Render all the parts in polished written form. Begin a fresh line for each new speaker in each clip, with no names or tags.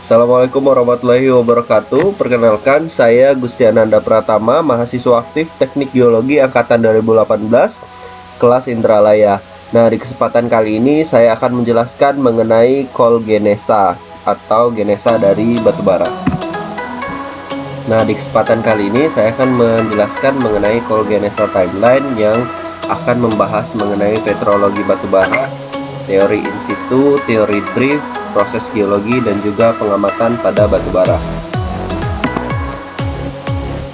Assalamualaikum warahmatullahi wabarakatuh. Perkenalkan, saya Gusti Ananda Pratama, mahasiswa aktif Teknik Geologi angkatan 2018, kelas Indralaya. Nah, di kesempatan kali ini saya akan menjelaskan mengenai kolgenesa atau genesa dari batubara. Nah, di kesempatan kali ini saya akan menjelaskan mengenai kolgenesa timeline yang akan membahas mengenai petrologi batubara, teori in situ, teori drift, proses geologi, dan juga pengamatan pada batubara.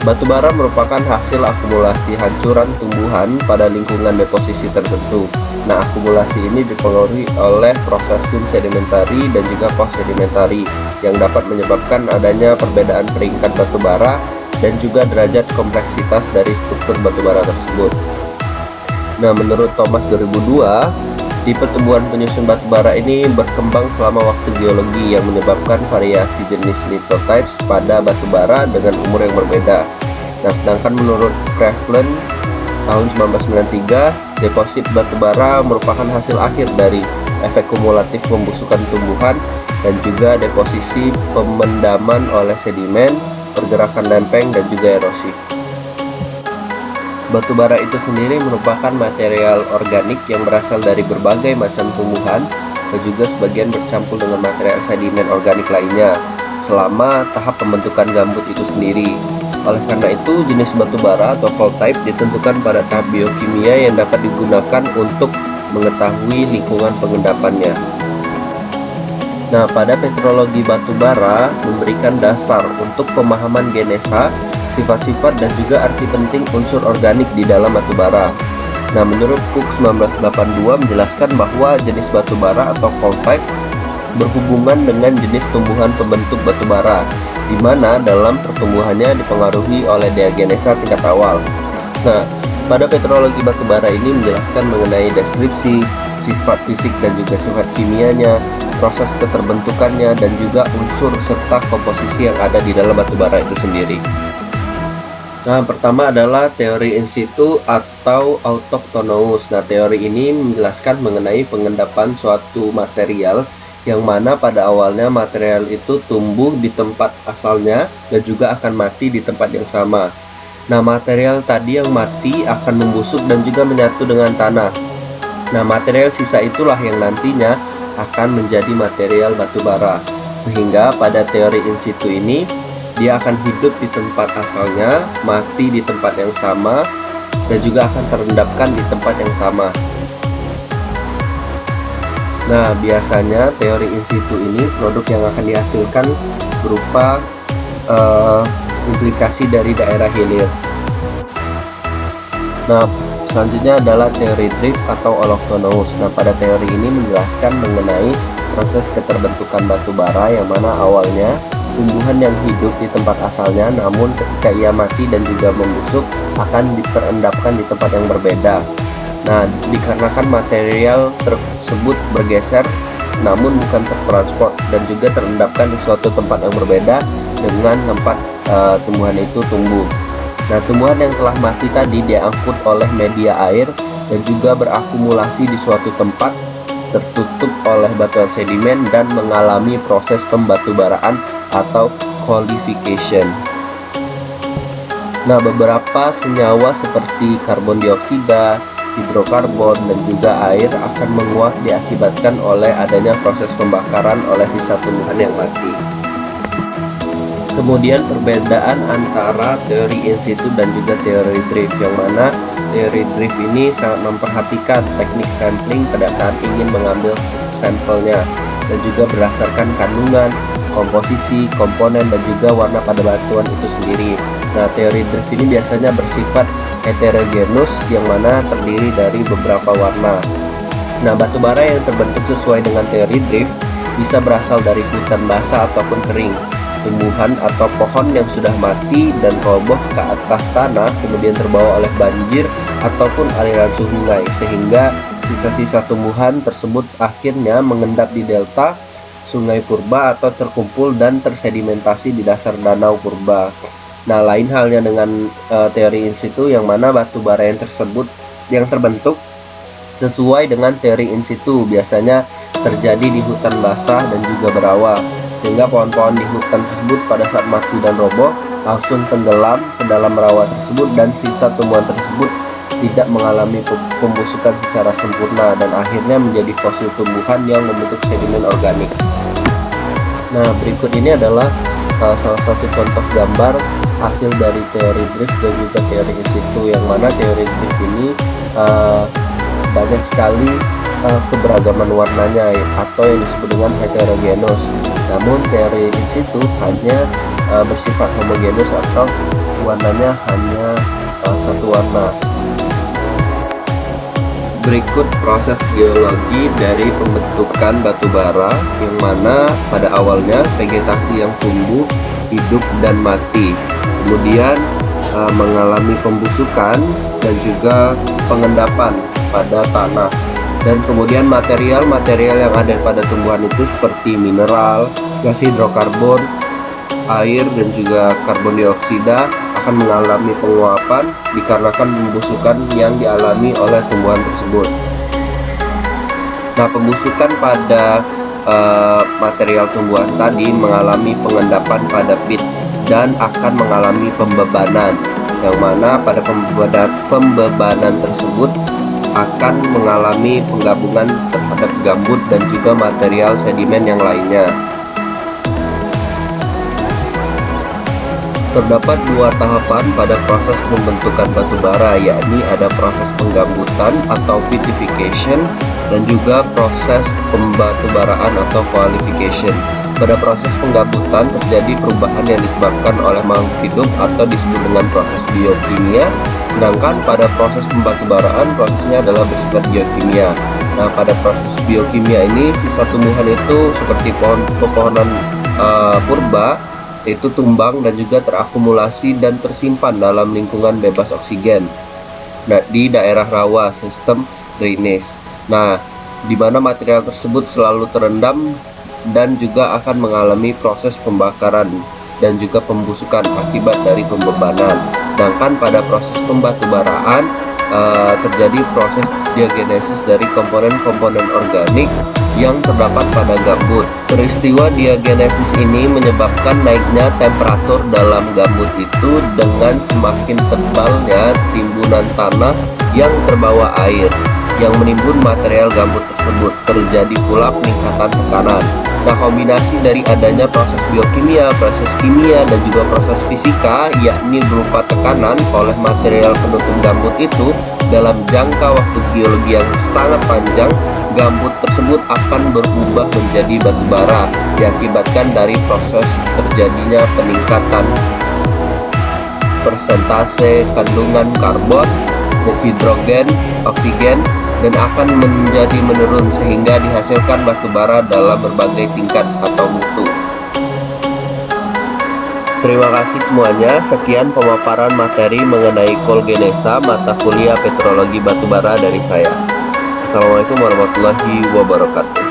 Batubara merupakan hasil akumulasi hancuran tumbuhan pada lingkungan deposisi tertentu. Nah, akumulasi ini dipengaruhi oleh proses sedimentari dan juga post sedimentari yang dapat menyebabkan adanya perbedaan peringkat batubara dan juga derajat kompleksitas dari struktur batubara tersebut. Nah, menurut Thomas 2002, tipe tumbuhan penyusun batubara ini berkembang selama waktu geologi yang menyebabkan variasi jenis lithotypes pada batubara dengan umur yang berbeda. Nah, sedangkan menurut Kraeflen tahun 1993, deposit batubara merupakan hasil akhir dari efek kumulatif pembusukan tumbuhan dan juga deposisi pemendaman oleh sedimen, pergerakan lempeng, dan juga erosi. Batubara itu sendiri merupakan material organik yang berasal dari berbagai macam tumbuhan dan juga sebagian bercampur dengan material sedimen organik lainnya selama tahap pembentukan gambut itu sendiri. Oleh karena itu, jenis batubara atau coal type ditentukan pada tahap biokimia yang dapat digunakan untuk mengetahui lingkungan pengendapannya. Nah, pada petrologi batubara memberikan dasar untuk pemahaman genesa, sifat-sifat, dan juga arti penting unsur organik di dalam batubara. Nah, menurut Cook 1982 menjelaskan bahwa jenis batubara atau coal type berhubungan dengan jenis tumbuhan pembentuk batubara, di mana dalam pertumbuhannya dipengaruhi oleh diagenesa tingkat awal. Nah, pada petrologi batubara ini menjelaskan mengenai deskripsi, sifat fisik dan juga sifat kimianya, proses keterbentukannya, dan juga unsur serta komposisi yang ada di dalam batubara itu sendiri. Nah, pertama adalah teori in situ atau autochthonous. Nah, teori ini menjelaskan mengenai pengendapan suatu material yang mana pada awalnya material itu tumbuh di tempat asalnya dan juga akan mati di tempat yang sama. Nah, material tadi yang mati akan membusuk dan juga menyatu dengan tanah. Nah, material sisa itulah yang nantinya akan menjadi material batubara. Sehingga pada teori in situ ini, dia akan hidup di tempat asalnya, mati di tempat yang sama, dan juga akan terendapkan di tempat yang sama. Nah, biasanya teori in situ ini produk yang akan dihasilkan berupa implikasi dari daerah hilir. Nah, selanjutnya adalah teori drift atau autochthonous. Nah, pada teori ini menjelaskan mengenai proses keterbentukan batubara yang mana awalnya tumbuhan yang hidup di tempat asalnya, namun ketika ia mati dan juga membusuk akan diperendapkan di tempat yang berbeda. Nah, dikarenakan material tersebut bergeser namun bukan tertransport dan juga terendapkan di suatu tempat yang berbeda dengan tempat tumbuhan itu tumbuh. Nah, tumbuhan yang telah mati tadi diangkut oleh media air dan juga berakumulasi di suatu tempat tertutup oleh batuan sedimen dan mengalami proses pembatubaraan atau qualification. Nah, beberapa senyawa seperti karbon dioksida, hidrokarbon, dan juga air akan menguap diakibatkan oleh adanya proses pembakaran oleh sisa tumbuhan yang mati. Kemudian perbedaan antara teori in situ dan juga teori drift, yang mana teori drift ini sangat memperhatikan teknik sampling pada saat ingin mengambil sampelnya dan juga berdasarkan kandungan, komposisi, komponen, dan juga warna pada batuan itu sendiri. Nah, teori drift ini biasanya bersifat heterogeneous yang mana terdiri dari beberapa warna. Nah, batubara yang terbentuk sesuai dengan teori drift bisa berasal dari hutan basah ataupun kering, tumbuhan atau pohon yang sudah mati dan roboh ke atas tanah kemudian terbawa oleh banjir ataupun aliran sungai, sehingga sisa-sisa tumbuhan tersebut akhirnya mengendap di delta sungai purba atau terkumpul dan tersedimentasi di dasar danau purba. Nah, lain halnya dengan teori in situ yang mana batubara yang tersebut yang terbentuk sesuai dengan teori in situ biasanya terjadi di hutan basah dan juga berawa, sehingga pohon-pohon di hutan tersebut pada saat mati dan roboh langsung tenggelam ke dalam rawa tersebut, dan sisa tumbuhan tersebut tidak mengalami pembusukan secara sempurna dan akhirnya menjadi fosil tumbuhan yang membentuk sedimen organik. Nah, berikut ini adalah salah satu contoh gambar hasil dari teori drift dan juga teori in situ, yang mana teori drift ini banyak sekali keberagaman warnanya atau yang disebut dengan heterogeneous. Namun teori in situ hanya bersifat homogeneous atau warnanya hanya satu warna. Berikut proses geologi dari pembentukan batu bara, yang mana pada awalnya vegetasi yang tumbuh, hidup, dan mati, kemudian mengalami pembusukan dan juga pengendapan pada tanah, dan kemudian material-material yang ada pada tumbuhan itu seperti mineral, gas hidrokarbon, air, dan juga karbon dioksida akan mengalami penguapan dikarenakan pembusukan yang dialami oleh tumbuhan tersebut. Nah, pembusukan pada material tumbuhan tadi mengalami pengendapan pada pit dan akan mengalami pembebanan, yang mana pada pembebanan tersebut akan mengalami penggabungan terhadap gambut dan juga material sedimen yang lainnya. Terdapat dua tahapan pada proses pembentukan batu bara, yakni ada proses penggambutan atau vitrification dan juga proses pembatubaraan atau qualification. Pada proses penggambutan terjadi perubahan yang disebabkan oleh makhluk hidup atau disebut dengan proses biokimia, sedangkan pada proses pembatubaraan prosesnya adalah bersifat geokimia. Nah, pada proses biokimia ini sisa tumbuhan itu seperti pepohonan purba itu tumbang dan juga terakumulasi dan tersimpan dalam lingkungan bebas oksigen di daerah rawa sistem drainase. Nah, di mana material tersebut selalu terendam dan juga akan mengalami proses pembakaran dan juga pembusukan akibat dari pembebanan. Sedangkan pada proses pembatubaraan terjadi proses diagenesis dari komponen-komponen organik yang terdapat pada gambut. Peristiwa diagenesis ini menyebabkan naiknya temperatur dalam gambut itu dengan semakin tebalnya timbunan tanah yang terbawa air yang menimbun material gambut tersebut. Terjadi pula peningkatan tekanan. Nah, kombinasi dari adanya proses biokimia, proses kimia, dan juga proses fisika, yakni berupa tekanan oleh material penutup gambut itu dalam jangka waktu geologi yang sangat panjang, gambut tersebut akan berubah menjadi batu bara diakibatkan dari proses terjadinya peningkatan persentase kandungan karbon, hidrogen, oksigen, dan akan menjadi menurun sehingga dihasilkan batu bara dalam berbagai tingkat atau mutu. Terima kasih semuanya. Sekian pemaparan materi mengenai kolgenesa mata kuliah petrologi batubara dari saya. Assalamualaikum warahmatullahi wabarakatuh.